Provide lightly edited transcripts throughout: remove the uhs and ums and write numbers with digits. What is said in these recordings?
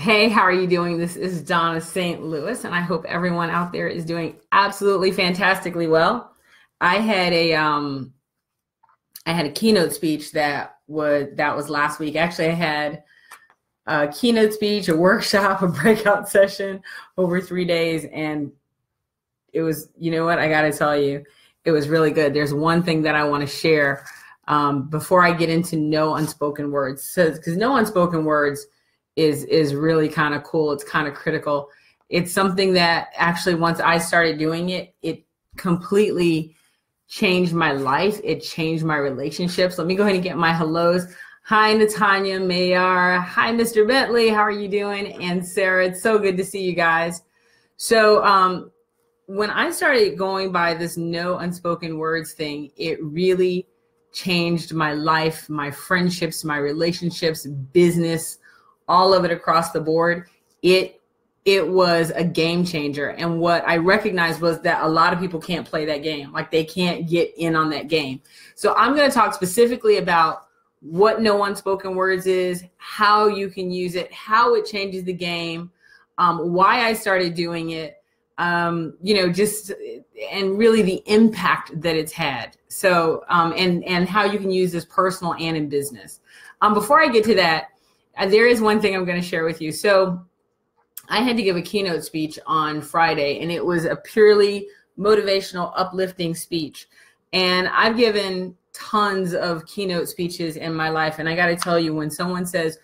Hey, how are you doing? This is Dawnna St. Louis, and I hope everyone out there is doing absolutely fantastically well. I had a I had a keynote speech that was last week. Actually, I had a keynote speech, a workshop, a breakout session over 3 days, and it was, you know what, I got to tell you, it was really good. There's one thing that I want to share before I get into no unspoken words. So, because no unspoken words is really kind of cool. It's kind of critical. It's something that actually, once I started doing it, it completely changed my life. It changed my relationships. Let me go ahead and get my hellos. Hi, Natanya Mayar. Hi, Mr. Bentley. How are you doing? And Sarah, it's so good to see you guys. So when I started going by this no unspoken words thing, it really changed my life, my friendships, my relationships, business, all of it across the board. It was a game changer. And what I recognized was that a lot of people can't play that game. Like, they can't get in on that game. So I'm going to talk specifically about what no unspoken words is, how you can use it, how it changes the game, why I started doing it, just, and really the impact that it's had. So, and how you can use this personal and in business. Before I get to that, there is one thing I'm going to share with you. So I had to give a keynote speech on Friday, and it was a purely motivational, uplifting speech. And I've given tons of keynote speeches in my life. And I got to tell you, when someone says,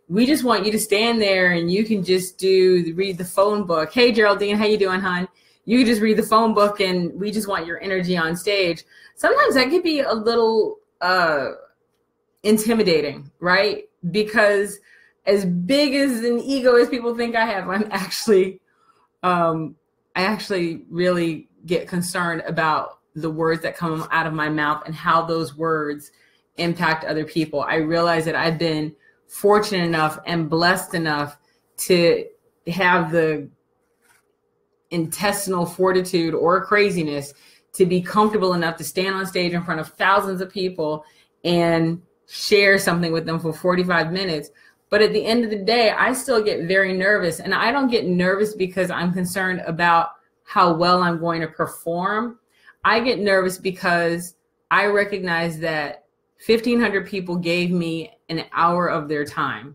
we just want you to stand there and you can just read the phone book. Hey, Geraldine, how you doing, hon? You can just read the phone book and we just want your energy on stage. Sometimes that could be a little intimidating, right? Because as big as an ego as people think I have, I actually really get concerned about the words that come out of my mouth and how those words impact other people. I realize that I've been fortunate enough and blessed enough to have the intestinal fortitude or craziness to be comfortable enough to stand on stage in front of thousands of people and share something with them for 45 minutes. But at the end of the day, I still get very nervous. And I don't get nervous because I'm concerned about how well I'm going to perform. I get nervous because I recognize that 1,500 people gave me an hour of their time.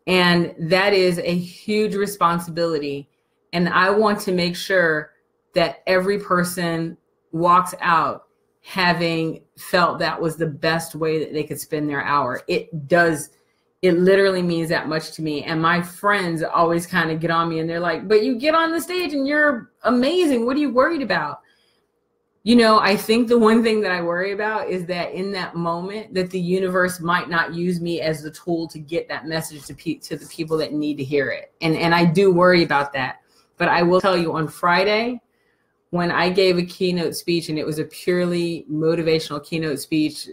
And that is a huge responsibility. And I want to make sure that every person walks out having felt that was the best way that they could spend their hour. It literally means that much to me. And my friends always kind of get on me and they're like, but you get on the stage and you're amazing. What are you worried about? You know, I think the one thing that I worry about is that in that moment that the universe might not use me as the tool to get that message to the people that need to hear it. And I do worry about that. But I will tell you, on Friday, when I gave a keynote speech, and it was a purely motivational keynote speech,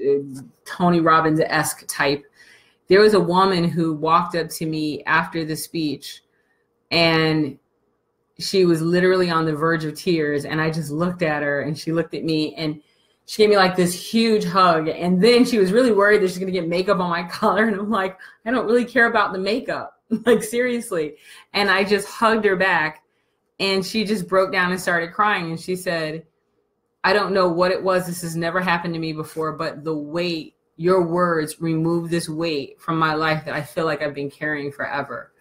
Tony Robbins-esque type, there was a woman who walked up to me after the speech, and she was literally on the verge of tears. And I just looked at her and she looked at me and she gave me like this huge hug. And then she was really worried that she's going to get makeup on my collar. And I'm like, I don't really care about the makeup. Like, seriously. And I just hugged her back and she just broke down and started crying. And she said, I don't know what it was. This has never happened to me before, but the weight, your words remove this weight from my life that I feel like I've been carrying forever.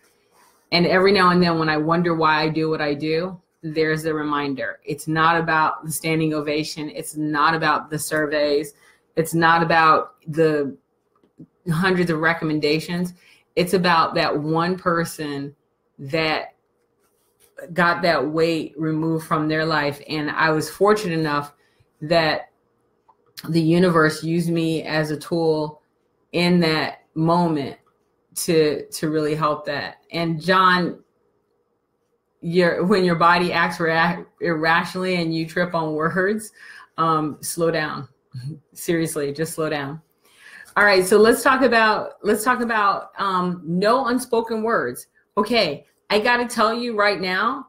And every now and then when I wonder why I do what I do, there's a reminder. It's not about the standing ovation. It's not about the surveys. It's not about the hundreds of recommendations. It's about that one person that got that weight removed from their life. And I was fortunate enough that the universe used me as a tool in that moment to really help that. And John, when your body acts irrationally and you trip on words, slow down. Seriously, just slow down. All right, so let's talk about no unspoken words. Okay, I got to tell you right now,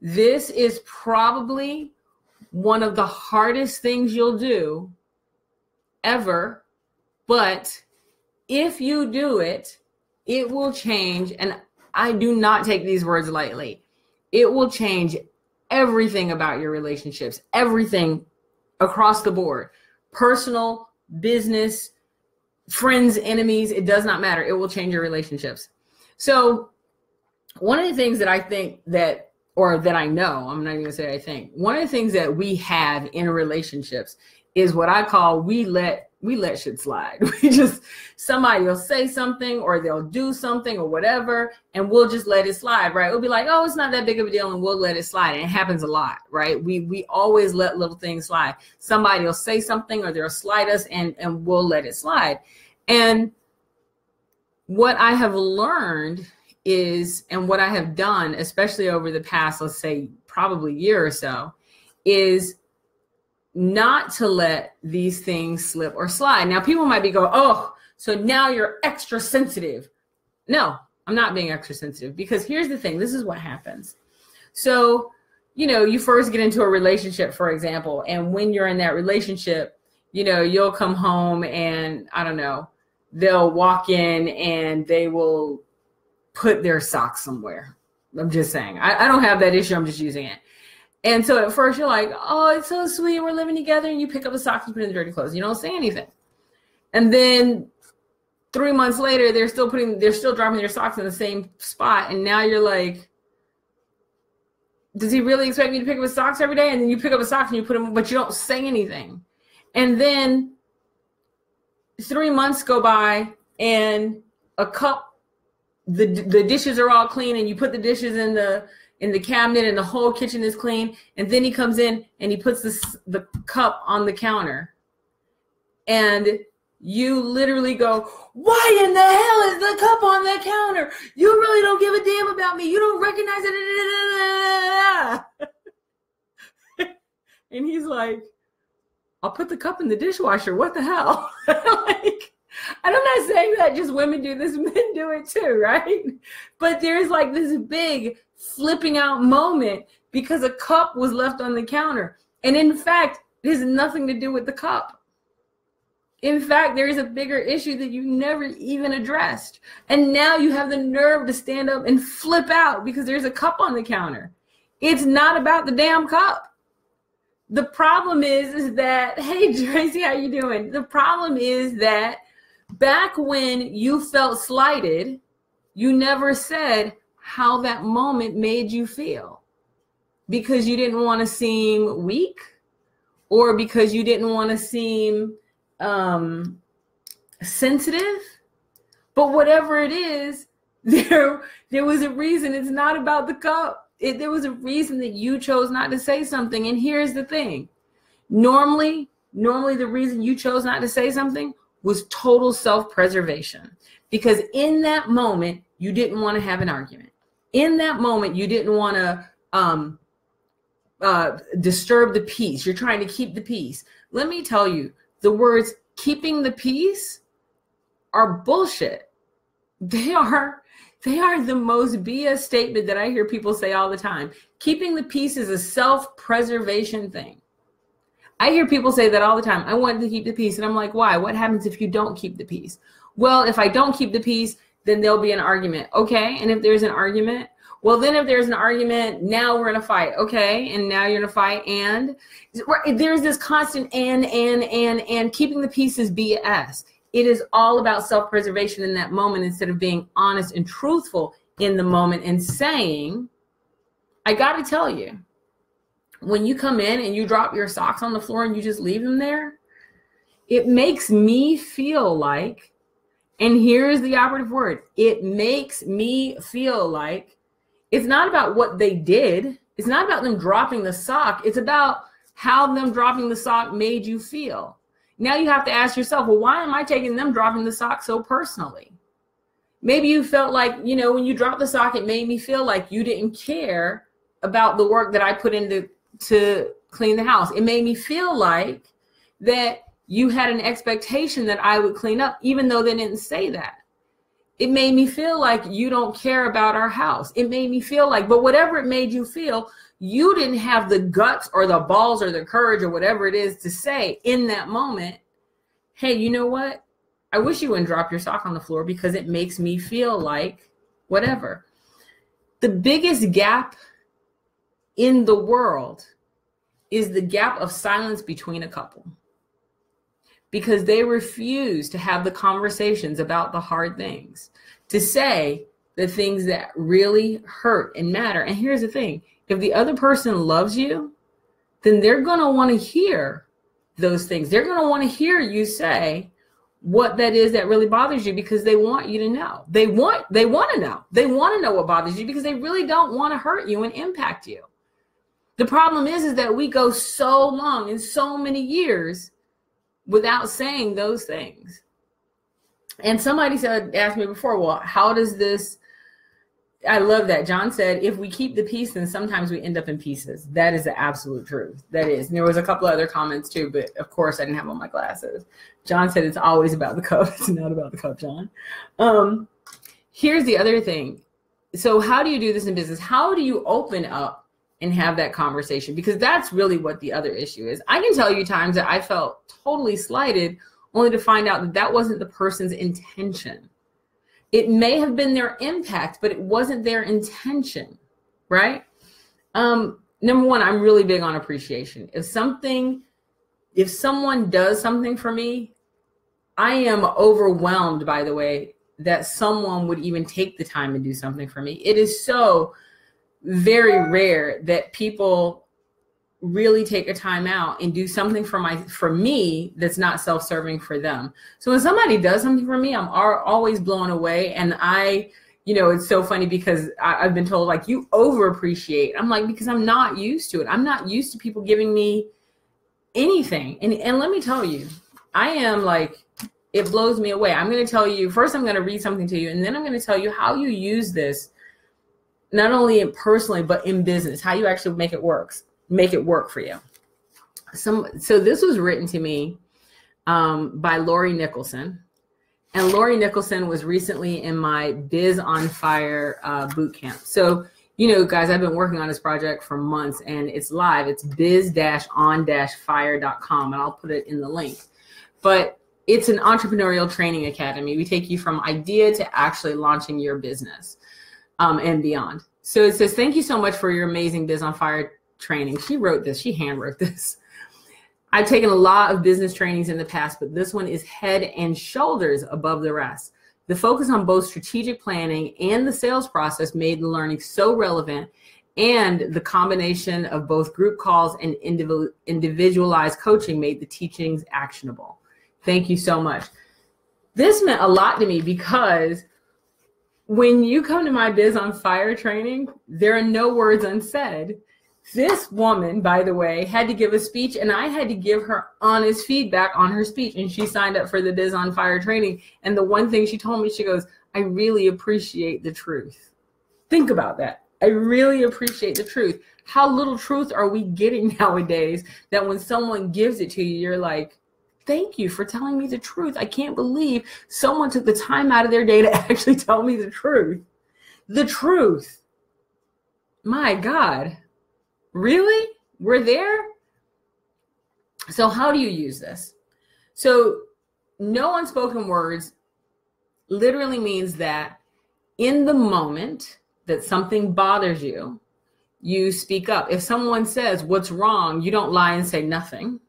this is probably one of the hardest things you'll do ever, but if you do it, it will change. And I do not take these words lightly. It will change everything about your relationships, everything across the board, personal, business, friends, enemies, it does not matter. It will change your relationships. So one of the things that I think that, or that I know, I'm not even gonna say I think, one of the things that we have in relationships is what I call we let shit slide. We just, somebody will say something or they'll do something or whatever, and we'll just let it slide, right? We'll be like, oh, it's not that big of a deal, and we'll let it slide. And it happens a lot, right? We always let little things slide. Somebody will say something or they'll slide us, and we'll let it slide. And what I have learned is, and what I have done, especially over the past, let's say probably year or so, is not to let these things slip or slide. Now, people might be going, oh, so now you're extra sensitive. No, I'm not being extra sensitive, because here's the thing. This is what happens. So, you know, you first get into a relationship, for example, and when you're in that relationship, you know, you'll come home and I don't know, they'll walk in and they will put their socks somewhere. I'm just saying, I don't have that issue. I'm just using it. And so at first you're like, oh, it's so sweet, we're living together, and you pick up the socks and put in the dirty clothes. You don't say anything. And then 3 months later, they're still dropping their socks in the same spot. And now you're like, does he really expect me to pick up his socks every day? And then you pick up his socks and you put them, but you don't say anything. And then 3 months go by and a cup, the dishes are all clean, and you put the dishes in the cabinet and the whole kitchen is clean. And then he comes in and he puts the cup on the counter. And you literally go, why in the hell is the cup on the counter? You really don't give a damn about me. You don't recognize it. And he's like, I'll put the cup in the dishwasher. What the hell? Like, and I'm not saying that just women do this, men do it too, right? But there's like this big flipping out moment because a cup was left on the counter. And in fact, it has nothing to do with the cup. In fact, there is a bigger issue that you never even addressed. And now you have the nerve to stand up and flip out because there's a cup on the counter. It's not about the damn cup. The problem is that, hey, Tracy, how you doing? The problem is that back when you felt slighted, you never said how that moment made you feel, because you didn't want to seem weak, or because you didn't want to seem sensitive. But whatever it is, there was a reason. It's not about the cup. There was a reason that you chose not to say something. And here's the thing. Normally the reason you chose not to say something was total self-preservation, because in that moment, you didn't want to have an argument. In that moment, you didn't want to disturb the peace. You're trying to keep the peace. Let me tell you, the words keeping the peace are bullshit. They are the most BS statement that I hear people say all the time. Keeping the peace is a self-preservation thing. I hear people say that all the time. I want to keep the peace. And I'm like, why? What happens if you don't keep the peace? Well, if I don't keep the peace, then there'll be an argument. Okay. And if there's an argument, well, then if there's an argument, now we're in a fight. Okay. And now you're in a fight. And there's this constant and keeping the peace is BS. It is all about self-preservation in that moment, instead of being honest and truthful in the moment and saying, I got to tell you, when you come in and you drop your socks on the floor and you just leave them there, it makes me feel like, and here's the operative word, it makes me feel like it's not about what they did. It's not about them dropping the sock. It's about how them dropping the sock made you feel. Now you have to ask yourself, well, why am I taking them dropping the sock so personally? Maybe you felt like, you know, when you dropped the sock, it made me feel like you didn't care about the work that I put into to clean the house. It made me feel like that you had an expectation that I would clean up, even though they didn't say that. It made me feel like you don't care about our house. It made me feel like, but whatever it made you feel, you didn't have the guts or the balls or the courage or whatever it is to say in that moment, hey, you know what? I wish you wouldn't drop your sock on the floor because it makes me feel like whatever. The biggest gap in the world is the gap of silence between a couple, because they refuse to have the conversations about the hard things, to say the things that really hurt and matter. And here's the thing, if the other person loves you, then they're going to want to hear those things. They're going to want to hear you say what that is that really bothers you, because they want you to know. They want to know. They want to know what bothers you, because they really don't want to hurt you and impact you. The problem is that we go so long and so many years without saying those things. And somebody asked me before, well, how does this, I love that. John said, if we keep the peace, then sometimes we end up in pieces. That is the absolute truth. That is. And there was a couple other comments too, but of course I didn't have on my glasses. John said, it's always about the cup. It's not about the cup, John. Here's the other thing. So how do you do this in business? How do you open up and have that conversation? Because that's really what the other issue is. I can tell you times that I felt totally slighted, only to find out that that wasn't the person's intention. It may have been their impact, but it wasn't their intention, right? Number one, I'm really big on appreciation. If someone does something for me, I am overwhelmed by the way that someone would even take the time to do something for me. It is so very rare that people really take a time out and do something for me that's not self-serving for them. So when somebody does something for me, I'm always blown away. And it's so funny because I've been told, like, you over appreciate. I'm like, because I'm not used to it. I'm not used to people giving me anything. And let me tell you, I am like, it blows me away. I'm going to tell you, first I'm going to read something to you, and then I'm going to tell you how you use this, not only personally, but in business, how you actually make it work for you. So this was written to me by Lori Nicholson. And Lori Nicholson was recently in my Biz on Fire boot camp. So, guys, I've been working on this project for months, and it's live. It's biz-on-fire.com, and I'll put it in the link. But it's an entrepreneurial training academy. We take you from idea to actually launching your business and beyond. So it says, thank you so much for your amazing Biz on Fire training. She wrote this. She handwrote this. I've taken a lot of business trainings in the past, but this one is head and shoulders above the rest. The focus on both strategic planning and the sales process made the learning so relevant, and the combination of both group calls and individualized coaching made the teachings actionable. Thank you so much. This meant a lot to me, because when you come to my Biz on Fire training, there are no words unsaid. This woman, by the way, had to give a speech, and I had to give her honest feedback on her speech. And she signed up for the Biz on Fire training. And the one thing she told me, she goes, I really appreciate the truth. Think about that. I really appreciate the truth. How little truth are we getting nowadays that when someone gives it to you, you're like, thank you for telling me the truth. I can't believe someone took the time out of their day to actually tell me the truth. The truth. My God. Really? We're there? So how do you use this? So no unspoken words literally means that in the moment that something bothers you, you speak up. If someone says, what's wrong? You don't lie and say nothing.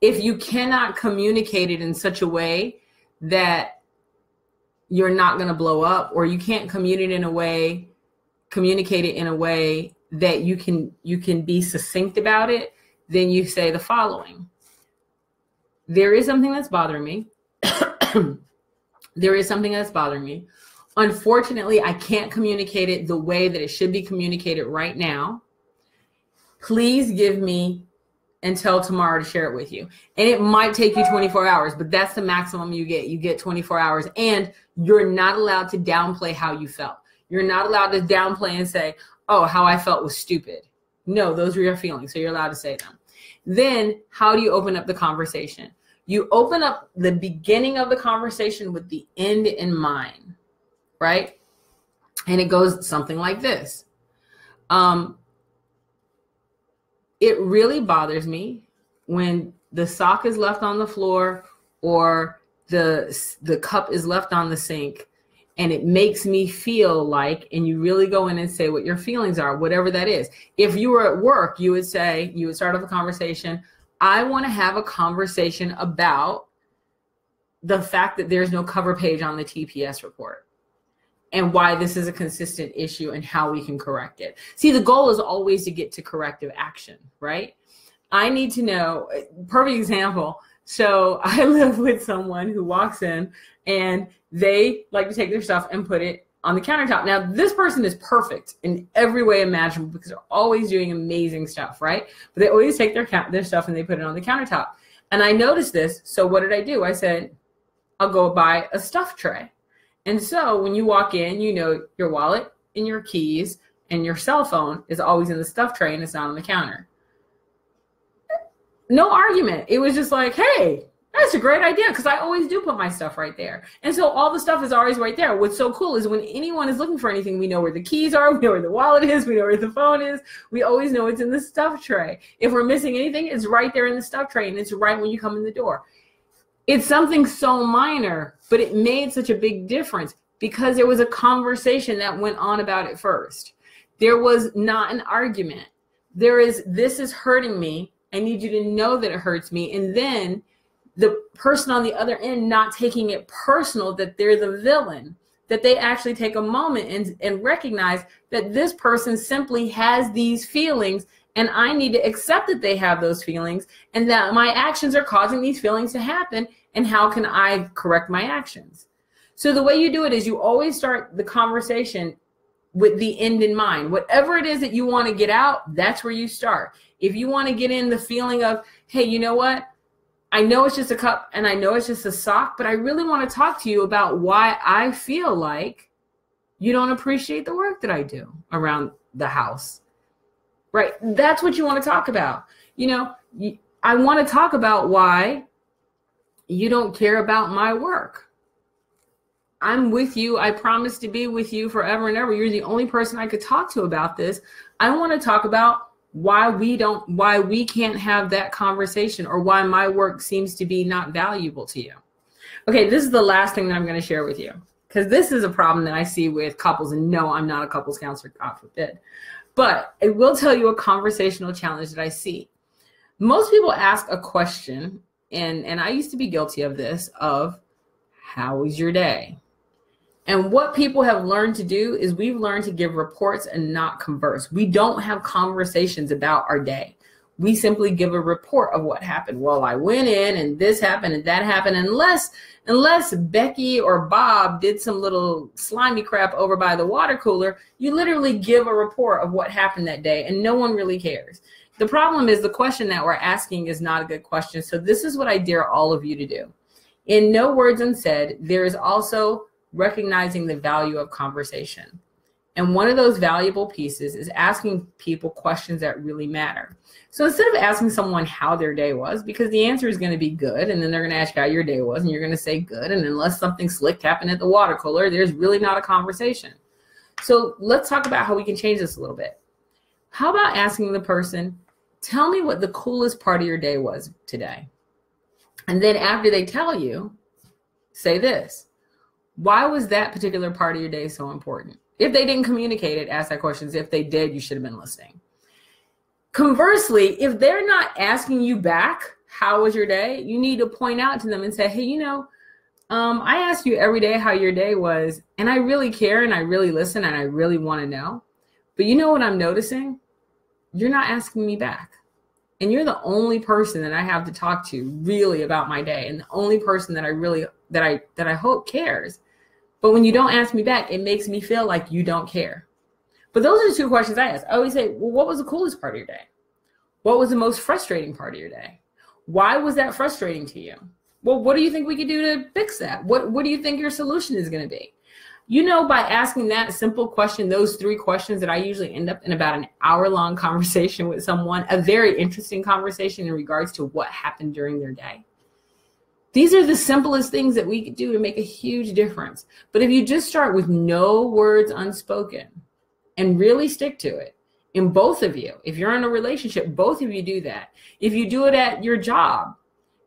If you cannot communicate it in such a way that you're not going to blow up, or you can't communicate it in a way that you can be succinct about it, then you say the following. There is something that's bothering me. There is something that's bothering me. Unfortunately, I can't communicate it the way that it should be communicated right now. Please give me until tomorrow to share it with you. And it might take you 24 hours, but that's the maximum you get. You get 24 hours, and you're not allowed to downplay how you felt. You're not allowed to downplay and say, oh, how I felt was stupid. No, those were your feelings, so you're allowed to say them. Then how do you open up the conversation? You open up the beginning of the conversation with the end in mind, right? And it goes something like this. It really bothers me when the sock is left on the floor, or the cup is left on the sink, and it makes me feel like, and you really go in and say what your feelings are, whatever that is. If you were at work, you would start off a conversation. I want to have a conversation about the fact that there's no cover page on the TPS report and why this is a consistent issue and how we can correct it. See, the goal is always to get to corrective action, right? I need to know, perfect example. So I live with someone who walks in and they like to take their stuff and put it on the countertop. Now, this person is perfect in every way imaginable because they're always doing amazing stuff, right? But they always take their stuff and they put it on the countertop. And I noticed this. So what did I do? I said, I'll go buy a stuff tray. And so when you walk in, you know, your wallet and your keys and your cell phone is always in the stuff tray and it's not on the counter. No argument. It was just like, hey, that's a great idea because I always do put my stuff right there. And so all the stuff is always right there. What's so cool is when anyone is looking for anything, we know where the keys are, we know where the wallet is, we know where the phone is. We always know it's in the stuff tray. If we're missing anything, it's right there in the stuff tray and it's right when you come in the door. It's something so minor, but it made such a big difference because there was a conversation that went on about it first. There was not an argument. This is hurting me. I need you to know that it hurts me. And then the person on the other end not taking it personal that they're the villain, that they actually take a moment and recognize that this person simply has these feelings and I need to accept that they have those feelings and that my actions are causing these feelings to happen. And how can I correct my actions? So the way you do it is you always start the conversation with the end in mind. Whatever it is that you want to get out, that's where you start. If you want to get in the feeling of, hey, you know what? I know it's just a cup and I know it's just a sock, but I really want to talk to you about why I feel like you don't appreciate the work that I do around the house. Right? That's what you want to talk about. You know, I want to talk about why you don't care about my work. I'm with you. I promise to be with you forever and ever. You're the only person I could talk to about this. I want to talk about why we can't have that conversation or why my work seems to be not valuable to you. Okay, this is the last thing that I'm going to share with you because this is a problem that I see with couples. And no, I'm not a couples counselor, God forbid. But I will tell you a conversational challenge that I see. Most people ask a question, and I used to be guilty of this, of how was your day? And what people have learned to do is we've learned to give reports and not converse. We don't have conversations about our day. We simply give a report of what happened. Well, I went in and this happened and that happened. Unless Becky or Bob did some little slimy crap over by the water cooler, you literally give a report of what happened that day and no one really cares. The problem is the question that we're asking is not a good question. So this is what I dare all of you to do. In No Words Unsaid, there is also recognizing the value of conversation. And one of those valuable pieces is asking people questions that really matter. So instead of asking someone how their day was, because the answer is going to be good, and then they're going to ask how your day was, and you're going to say good, and unless something slick happened at the water cooler, there's really not a conversation. So let's talk about how we can change this a little bit. How about asking the person, tell me what the coolest part of your day was today? And then after they tell you, say this. Why was that particular part of your day so important? If they didn't communicate it, ask that question. If they did, you should have been listening. Conversely, if they're not asking you back, how was your day? You need to point out to them and say, hey, you know, I ask you every day how your day was, and I really care and I really listen and I really want to know. But you know what I'm noticing? You're not asking me back. And you're the only person that I have to talk to really about my day, and the only person that I hope cares. But when you don't ask me back, it makes me feel like you don't care. But those are the two questions I ask. I always say, well, what was the coolest part of your day? What was the most frustrating part of your day? Why was that frustrating to you? Well, what do you think we could do to fix that? What do you think your solution is going to be? You know, by asking that simple question, those three questions, that I usually end up in about an hour-long conversation with someone, a very interesting conversation in regards to what happened during their day. These are the simplest things that we could do to make a huge difference. But if you just start with no words unspoken and really stick to it, in both of you, if you're in a relationship, both of you do that. If you do it at your job,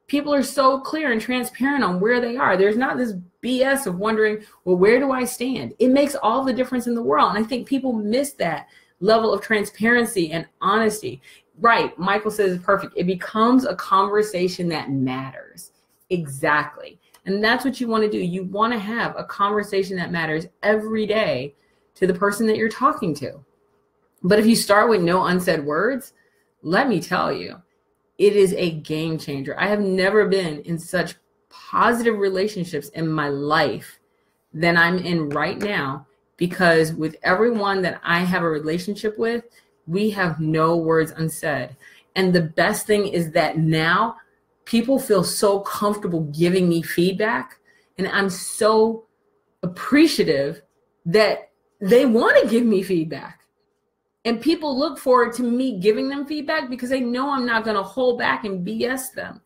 people are so clear and transparent on where they are. There's not this BS of wondering, well, where do I stand? It makes all the difference in the world. And I think people miss that level of transparency and honesty. Right, Michael says it's perfect. It becomes a conversation that matters. Exactly. And that's what you want to do. You want to have a conversation that matters every day to the person that you're talking to. But if you start with no unsaid words, let me tell you, it is a game changer. I have never been in such positive relationships in my life than I'm in right now, because with everyone that I have a relationship with, we have no words unsaid. And the best thing is that now people feel so comfortable giving me feedback, and I'm so appreciative that they want to give me feedback. And people look forward to me giving them feedback because they know I'm not going to hold back and BS them.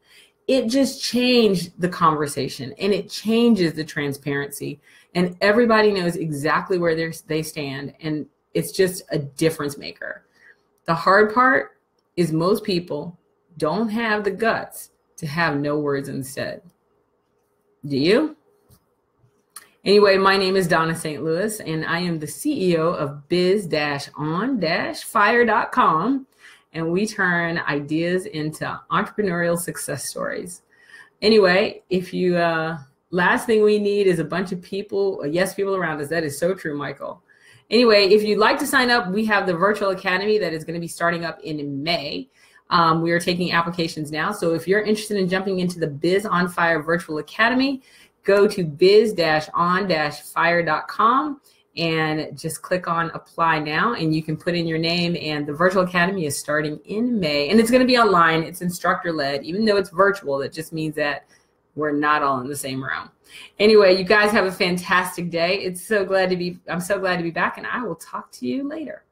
It just changed the conversation, and it changes the transparency, and everybody knows exactly where they stand, and it's just a difference maker. The hard part is most people don't have the guts to have no words unsaid. Do you? Anyway, my name is Dawnna St. Louis, and I am the CEO of biz-on-fire.com, and we turn ideas into entrepreneurial success stories. Anyway, if you, last thing we need is a bunch of people, yes people around us. That is so true, Michael. Anyway, if you'd like to sign up, we have the virtual academy that is going to be starting up in May. We are taking applications now. So if you're interested in jumping into the Biz on Fire Virtual Academy, go to biz-on-fire.com and just click on apply now, and you can put in your name. And the virtual academy is starting in May, and it's going to be online. It's instructor led. Even though it's virtual, it just means that we're not all in the same room. Anyway, you guys have a fantastic day. I'm so glad to be back, and I will talk to you later.